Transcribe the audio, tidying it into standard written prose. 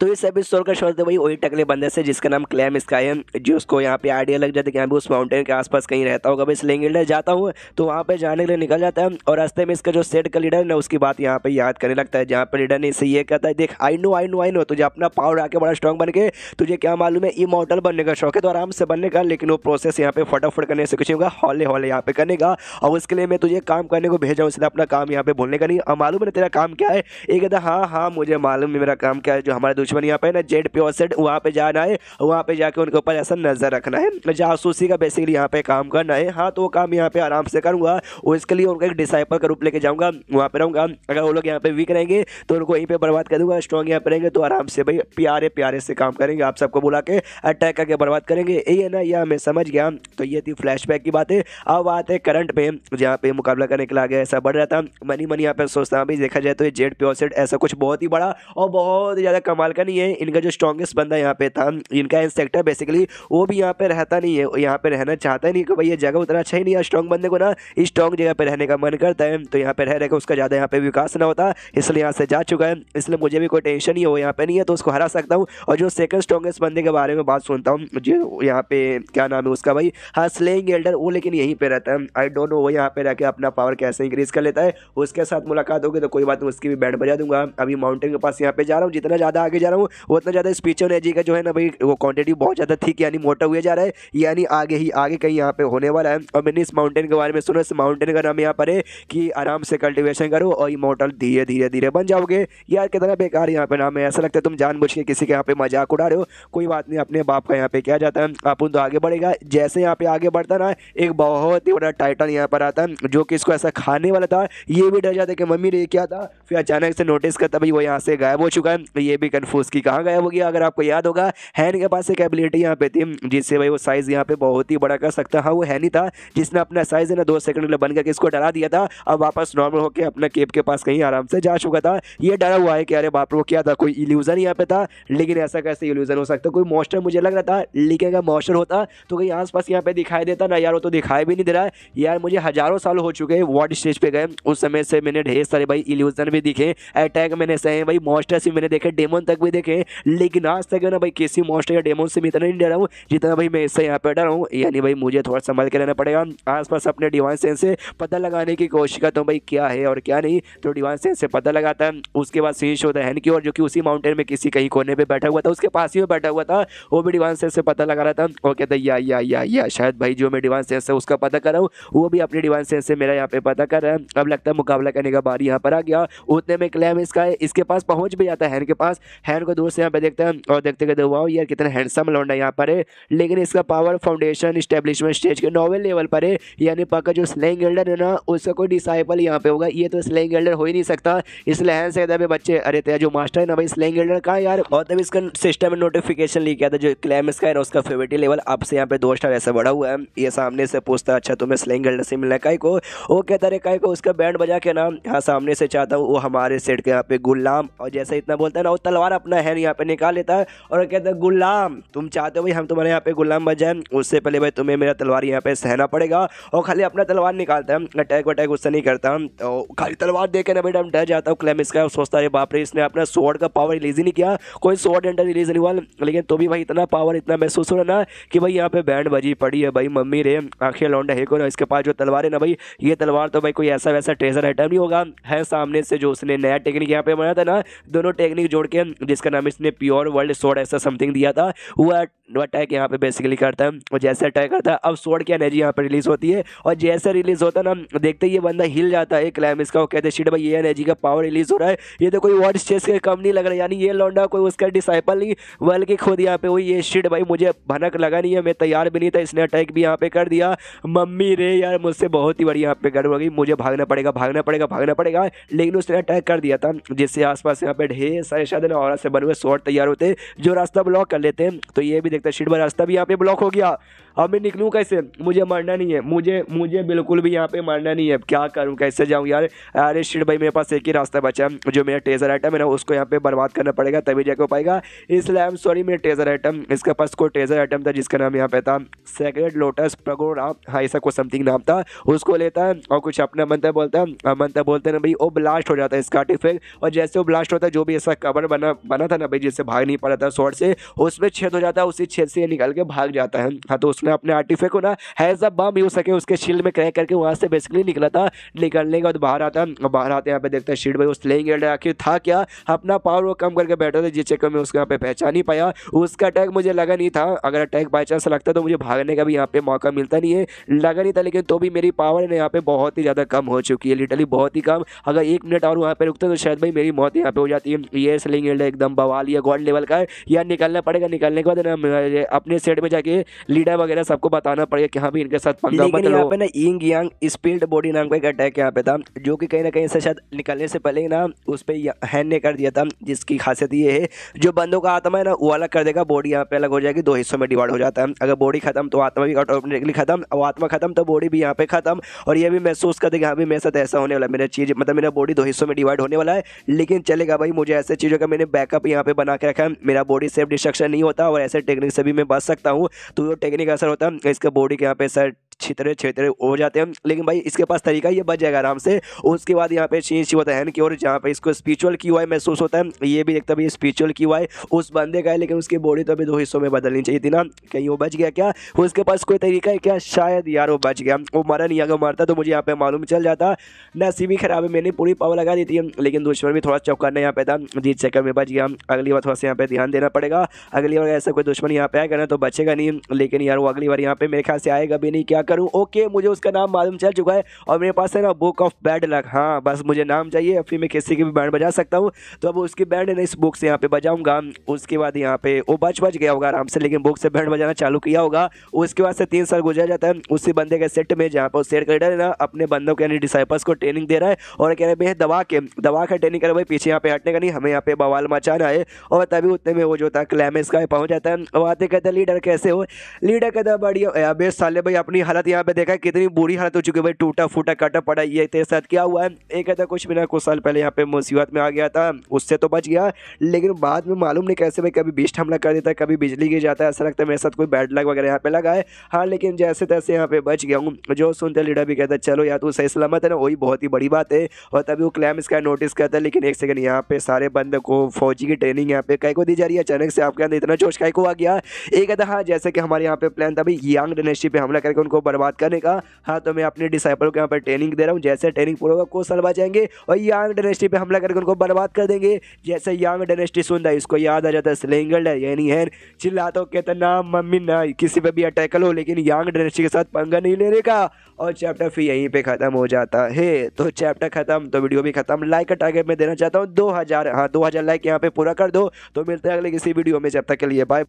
तो इस एपिसोड का शॉट वही वही टकले बंदे से जिसका नाम क्लैम स्काई है, जो उसको यहाँ पे आइडिया लग जाता है कि यहाँ पे उस माउंटेन के आसपास कहीं रहता होगा। बस स्लेंगिल्डर जाता हूँ तो वहाँ पे जाने के लिए निकल जाता है और रास्ते में इसका जो सेट का लीडर है ना उसकी बात यहाँ पे याद करने लगता है, जहाँ पे लीडर ने इससे ये कहता है देख आई नो तुझे अपना पावर आके बड़ा स्ट्रॉन्ग बन के तुझे क्या मालूम है इमॉर्टल बनने का शौक है तो आराम से बनने का, लेकिन वो प्रोसेस यहाँ पे फटाफट करने से कुछ नहीं होगा, हौले हौले यहाँ पे करने का। और उसके लिए मैं तुझे काम करने को भेजा हूँ, इसलिए अपना काम यहाँ पे भूलने का नहीं। मालूम है तेरा काम क्या है? एक कहता हाँ मुझे मालूम है मेरा काम क्या है, जो हमारे दुश्मन यहाँ पे ना जेड प्योसेड वहाँ पे जाना है, वहाँ पे जाके उनके ऊपर ऐसा नजर रखना है, जासूसी का बेसिकली यहाँ पे काम करना है। हाँ तो वो काम यहाँ पे आराम से करूँगा, और इसके लिए उनका एक डिसाइपल का रूप लेके जाऊँगा, वहाँ पे रहूँगा। अगर वो लोग यहाँ पे वीक रहेंगे तो उनको वहीं पे बर्बाद कर दूंगा, स्ट्रॉन्ग यहाँ पे रहेंगे तो आराम से भाई प्यारे प्यारे से काम करेंगे, आप सबको बुला के अटैक करके बर्बाद करेंगे। ये है ना, यह मैं समझ गया। तो ये थी फ्लैशबैक की बातें। अब आते हैं करंट पे, जहाँ पे मुकाबला करने के लिए आगे ऐसा बढ़ रहा था। मनी यहाँ पे सोचता भी देखा जाए तो ये जेड प्योसेड ऐसा कुछ बहुत ही बड़ा और बहुत ही ज़्यादा कमाल का नहीं है। इनका जो स्ट्रॉन्गेस्ट बंदा यहाँ पे था, इनका इंसेक्टर बेसिकली वो भी यहाँ पे रहता नहीं है, यहाँ पे रहना चाहता नहीं कि भाई ये जगह उतना अच्छा ही नहीं है। स्ट्रॉन्ग बंदे को ना स्ट्रॉन्ग जगह पे रहने का मन करता है, तो यहाँ पे रह रहे उसका ज़्यादा यहाँ पे विकास ना होता, इसलिए यहाँ से जा चुका है। इसलिए मुझे भी कोई टेंशन नहीं हो यहाँ पे नहीं है, तो उसको हरा सकता हूँ। और जो सेकंड स्ट्रॉन्गेस्ट बंदे के बारे में बात सुनता हूँ, जो यहाँ पे क्या नाम है उसका भाई, हाँ स्लेइंग एल्डर, वो लेकिन यहीं पे रहता है। आई डोंट नो वो यहाँ पे रह के अपना पावर कैसे इंक्रीज कर लेता है। उसके साथ मुलाकात होगी तो कोई बात नहीं, उसकी भी बैंड बजा दूंगा। अभी माउंटेन के पास यहाँ पे जा रहा हूँ, जितना ज़्यादा आगे जा रहा हूँ उतना ज़्यादा स्पीच एनर्जी का जो है ना भाई वो क्वांटिटी बहुत ज़्यादा थिक यानी मोटा हुआ जा रहा है, यानी आगे ही आगे कहीं यहाँ पे होने वाला है। और मैंने इस माउंटेन के बारे में सुना, इस माउंटेन का नाम यहाँ पर है कि आराम से कल्टिवेशन करो और इमॉर्टल धीरे धीरे धीरे बन जाओगे। यार कितना बेकार यहाँ पे नाम है, ऐसा लगता है तुम जानबूझ के किसी के यहाँ पे मजाक उड़ा रहे हो। कोई बात नहीं, अपने बाप का यहाँ पे क्या जाता है, अपन तो आगे बढ़ेगा। जैसे यहाँ पे आगे बढ़ता ना, एक बहुत ही बड़ा टाइटन यहाँ पर आता है जो कि इसको ऐसा खाने वाला था। ये भी डर जाता है कि मम्मी रे क्या था, फिर अचानक से नोटिस करता भाई वो यहाँ से गायब हो चुका है। ये भी कन्फ्यूज की कहाँ गायब हो गया। अगर आपको याद होगा, हैन के पास एक एबिलिटी यहाँ पे थी जिससे भाई वो साइज यहाँ पे बहुत ही बड़ा कर सकता। हाँ वो हैन ही था जिसने अपना साइज है ना 2 सेकंड के लिए बन करके इसको डरा दिया था। अब वापस नॉर्मल होकर अपना केप के पास कहीं आराम से जा चुका था। ये डरा हुआ है कि अरे बाप रे वो क्या था, कोई इल्यूजन यहाँ पे था। लेकिन ऐसा कैसे इल्यूजन हो सकता, कोई मॉन्स्टर मुझे लग रहा था, लेकिन अगर मॉन्स्टर होता तो कहीं आसपास यहाँ पे दिखाई देता ना यार, वो तो दिखाई भी नहीं दे रहा है। यार मुझे हजारों साल हो चुके हैं वर्ल्ड स्टेज पे गए, उस समय से मैंने ढेर सारे भाई इल्यूजन भी दिखे, अटैक मैंने सहे भाई, मॉन्स्टर्स भी मैंने देखे, डेमन तक भी देखे, लेकिन आज तक है ना भाई किसी मॉन्स्टर या डेमन से मैं इतना नहीं डरा हूँ जितना भाई मैं इससे यहाँ पे डरा हूँ। यानी भाई मुझे थोड़ा संभल के रहना पड़ेगा, आसपास अपने डिवाइन सेंस से पता लगाने की कोशिश करता हूँ भाई क्या है और क्या नहीं। तो डिवाइन सेंस से पता लगाता है, उसके बाद सीन होता है कि और जो कि उसी माउंटेन में किसी कहीं कोने पे बैठा हुआ था, उसके पास ही में बैठा हुआ था, वो भी डिवाइन सेंस से पता लगा रहा था। और कहता या शायद भाई जो मैं डिवाइन सेंस से उसका पता कर रहा हूँ वो भी अपने डिवाइन सेंस से मेरा यहाँ पे पता कर रहा है। अब लगता है मुकाबला करने का बारी यहाँ पर आ गया। उतने में क्लैम इसके पास पहुंच भी जाता है, हैन के पास। हैन को दूर से यहाँ पे देखते हैं और देखते कहते वाओ यार कितना हैंडसम लौंडा यहाँ पर है, लेकिन इसका पावर फाउंडेशन इस्टेब्लिशमेंट स्टेज के 9वें लेवल पर है। यानी पक्का जो स्लेइंग एल्डर है ना उसका कोई डिसाइपल यहाँ पे होगा, ये तो स्लेइंग एल्डर हो ही नहीं सकता। इसलिए हैन से कहता है बच्चे अरे तेरा जो मास्टर है ना भाई स्लेइंग एल्डर का यार। और तब इसका सिस्टम में नोटिफिकेशन लिख किया था जो क्लैम स्काई है उसका फेवरेट लेवल अब से यहाँ पे 2 स्टार ऐसा बढ़ा हुआ है। ये सामने से पूछता अच्छा तुम्हें स्लेइंग एल्डर से मिलना है को, वो कहता है काय को उसका बैंड बजा के ना यहाँ सामने से चाहता हूँ वो हमारे सेट के यहाँ पे गुलाम। और जैसे इतना बोलता है ना वो तलवार अपना हैंड यहाँ पे निकाल लेता है और कहता है गुलाम तुम चाहते हो भाई हम तुम्हारे यहाँ पे गुलाम बन जाए, उससे पहले भाई तुम्हें मेरा तलवार यहाँ पे सहना पड़ेगा। और खाली अपना तलवार निकालता है, अटैक वटैक उससे नहीं करता। तो खाली तलवार देखे ना बेटा हम डर जाता हूँ। क्लेम इसका सोचता है बाप रे इसने अपना स्वॉर्ड का पावर रिलीज ही नहीं किया, कोई स्वॉर्ड एंडर रिलीज नहीं हुआ, लेकिन तो भी भाई इतना पावर इतना महसूस हो रहा ना कि भाई यहाँ पे बैंड बजी पड़ी है भाई मम्मी रे आखिर लौंडा है को ना। इसके पास जो तलवार है ना भाई ये तलवार तो भाई कोई ऐसा वैसा ट्रेजर आइटम नहीं होगा, है सामने से जो उसने नया टेक्निक यहाँ पे बनाया था ना, दोनों टेक्निक जोड़ के जिसका नाम इसने प्योर वर्ल्ड स्वॉर्ड ऐसा समथिंग दिया था, वो अटैक यहाँ पे बेसिकली करता है। और जैसे अटैक करता है अब स्वॉर्ड की एनर्जी यहाँ पे रिलीज होती है, और जैसे रिलीज होता है ना देखते ही ये बंदा हिल जाता है क्लैम इसका। वो कहते हैं शिट भाई ये एनर्जी का पावर रिलीज हो रहा है, ये तो कोई वर्ल्ड स्टेज के कम नहीं लग रहा है। यानी ये लौंडा कोई उसका डिसाइपल नहीं बल्कि खुद यहाँ पे वही ये शिट भाई मुझे भनक लगा नहीं है, मैं तैयार भी नहीं था, इसने अटैक भी यहाँ पे कर दिया। मम्मी रे यार मुझसे बहुत ही बड़ी यहाँ पे गड़बड़ हो गई, मुझे भागना पड़ेगा। लेकिन उसने अटैक कर दिया था जिससे आसपास यहाँ पे ढेर सारे शायद और से बने हुए स्वॉर्ड तैयार होते जो रास्ता ब्लॉक कर लेते हैं। तो ये भी देखता शिट भाई रास्ता भी यहाँ पे ब्लॉक हो गया। अब मैं निकलूँ कैसे, मुझे मरना नहीं है, मुझे बिल्कुल भी यहाँ पे मरना नहीं है, क्या करूँ कैसे जाऊँ यार। अरे शिट भाई, मेरे पास एक ही रास्ता बचा है, जो मेरा टेजर आइटम है ना उसको यहाँ पे बर्बाद करना पड़ेगा तभी जाके हो पाएगा। इसलिए आई एम सॉरी, मेरा टेजर आइटम, इसके पास कोई टेजर आइटम था जिसका नाम यहाँ पे था सेक्रेड लोटस प्रगोरा, हाँ ऐसा कुछ समथिंग नाम था, उसको लेता है और कुछ अपना मंत्र बोलता है, मंत्र बोलते ना भाई वो ब्लास्ट हो जाता है इसका आर्टिफैक्ट, और जैसे वो ब्लास्ट होता है जो भी ऐसा कवर बना था ना भाई जिससे भाग नहीं पा रहा था स्वॉर्ड से, उसमें छेद हो जाता है, उसी छेद से ये निकल के भाग जाता है। हाँ तो उसने अपने आर्टिफैक्ट को ना हैज अ बम यूज सके उसके शील्ड में क्रैक करके वहां से बेसिकली निकला था। निकलने के बाद बाहर आता है, बाहर आते यहाँ पे देखता है शील्ड भाई उस स्लेइंग एल्डर आखिर था क्या, अपना पावर वो कम करके बैठा था जिस चक्कर में उसको यहाँ पे पहचान नहीं पाया। उसका अटैक मुझे लगा नहीं था, अगर अटैक बाई चांस लगता तो मुझे भागने का भी यहाँ पे मौका मिलता नहीं है, लगा नहीं था, लेकिन तो भी मेरी पावर है यहाँ पे बहुत ही ज़्यादा कम हो चुकी है, लिटरली बहुत ही कम। अगर 1 मिनट और वहाँ पे रुकता तो शायद भाई मेरी मौत यहाँ पे हो जाती है। ये स्लिंग एल्डर एकदम बवाल या गॉड लेवल का है, या निकलना पड़ेगा, निकलने के बाद ना अपने सेट में जाके लीडर वगैरह सबको बताना पड़ेगा कि हाँ भी इनके साथ पंगा मत लो। यहाँ पे ना यिंग यांग स्पिल्ड बॉडी नाम का एक अटैक यहाँ पे था, जो कि कहीं ना कहीं से शायद निकलने से पहले ही ना उस पर हैंड ने कर दिया था, जिसकी खासियत ये है जो बंदों का आत्मा है ना वो अलग कर देगा, बॉडी यहाँ पे अलग हो जाएगी, 2 हिस्सों में डिवाइड हो जाता है। अगर बॉडी खत्म तो आत्मा भी ऑटोमेटिकली खत्म, और आत्मा खत्म तो बॉडी भी यहाँ पे खत्म। और ये भी महसूस कर देगा हाँ भी मेरे साथ ऐसा होने वाला है, मेरा चीज मतलब मेरा बॉडी 2 हिस्सों में डिवाइड होने वाला है, लेकिन चलेगा भाई, मुझे ऐसे चीज़ों का मैंने बैकअप यहाँ पे बना के रखा है, मेरा बॉडी सेल्फ डिस्ट्रक्शन नहीं होता और ऐसे टेक्निक से भी मैं बच सकता हूँ। तो जो टेक्निक असर होता है इसका बॉडी के यहाँ पे सर छितरे छितरे हो जाते हैं, लेकिन भाई इसके पास तरीका ये बच जाएगा आराम से। उसके बाद यहाँ पे चेंज होता है कि और जहाँ पे इसको स्पिरिचुअल की हुआ महसूस होता है, ये भी देखता भाई स्पिरिचुअल की हुआ है उस बंदे का है, लेकिन उसकी बॉडी तो अभी 2 हिस्सों में बदलनी चाहिए थी ना, कहीं वो बच गया क्या, उसके पास कोई तरीका है क्या, शायद यार वो बच गया, वो मरा नहीं, अगर मरता तो मुझे यहाँ पे मालूम चल जाता। नसीब ही खराब है, मैंने पूरी पावर लगा दी थी, लेकिन दुश्मन भी थोड़ा चौंकाना यहाँ पे था, जीत चक्कर में बच गया। अगली बार थोड़ा सा यहाँ पे ध्यान देना पड़ेगा, अगली बार ऐसा कोई दुश्मन यहाँ पे आएगा ना तो बचेगा नहीं, लेकिन यार वो अगली बार यहाँ पे मेरे ख्याल से आएगा भी नहीं, क्या करूँ। ओके मुझे उसका नाम मालूम चल चुका है और मेरे पास है ना बुक ऑफ बैड लक, हाँ बस मुझे नाम चाहिए, फिर मैं किसी की भी बैंड बजा सकता हूँ। तो अब उसकी बैंड है ना इस बुक से यहाँ पे बजाऊंगा, उसके बाद यहाँ पे वो बच गया होगा आराम से, लेकिन बुक से बैंड बजाना चालू किया होगा। उसके बाद से 3 साल गुजर जाता है उसी बंदे के सेट में जहाँ पर सेट लीडर है ना अपने बंदों के यानी डिसाइपल्स को ट्रेनिंग दे रहा है और कह रहे हैं दवा के ट्रेनिंग करे भाई, पीछे यहाँ पे हटने का नहीं, हमें यहाँ पे बवाल मचाना है। और तभी उतने में वो जो था क्लैमिस का पहुंच जाता है और आते कहते लीडर कैसे हो, लीडर कहता है बढ़िया। अबे साले भाई अपनी हालत यहाँ पे देखा है कितनी बुरी हालत हो चुकी है भाई, टूटा फूटा कटा पड़ा, ये तेरे साथ क्या हुआ है। एक कहता कुछ भी ना, कुछ साल पहले यहाँ पे मुसीबत में आ गया था, उससे तो बच गया, लेकिन बाद में मालूम नहीं कैसे भाई कभी बीस्ट हमला कर देता है, कभी बिजली गिर जाता है, ऐसा लगता है मेरे साथ कोई बैड लक वगैरह यहाँ पे लगा है। हाँ लेकिन जैसे तैसे यहाँ पे बच गया हूँ। जो सुनते लीडर भी कहता है चलो यार तू सही सलामत है ना, वही बहुत ही बड़ी बात है। और तभी वो क्लैम इसका नोटिस करता है, लेकिन एक सेकंड यहाँ पे सारे बंदे को फौजी की ट्रेनिंग यहाँ पे कई को दी जा रही है, अचानक से आपके अंदर इतना जोश कई को आ गया। एक कहता हाँ जैसे कि हमारे यहाँ पे प्लान था भाई यांग डायनेस्टी पे हमला करके उनको बर्बाद करने का, हाँ तो मैं अपने डिसाइपल को यहाँ पे ट्रेनिंग दे रहा हूँ, जैसे ट्रेनिंग पूरा होगा कुछ साल बचाएंगे और यांग डायनेस्टी पे हमला करके उनको बर्बाद कर देंगे। जैसे यांग डायनेस्टी सुनता है इसको याद आ जाता है स्लेइंग एल्डर यानी है, चिल्लाता कहता ना मम्मी ना किसी पे भी अटैक करो, लेकिन यांग डायनेस्टी के साथ पंगा नहीं लेने का। और चैप्टर फिर यहीं पे खत्म हो जाता है। तो चैप्टर खत्म तो वीडियो भी खत्म। लाइक का टारगेट मैं देना चाहता हूँ 2000, हाँ 2000 लाइक यहाँ पे पूरा कर दो। तो मिलते हैं अगले किसी वीडियो में, जब तक के लिए बाय।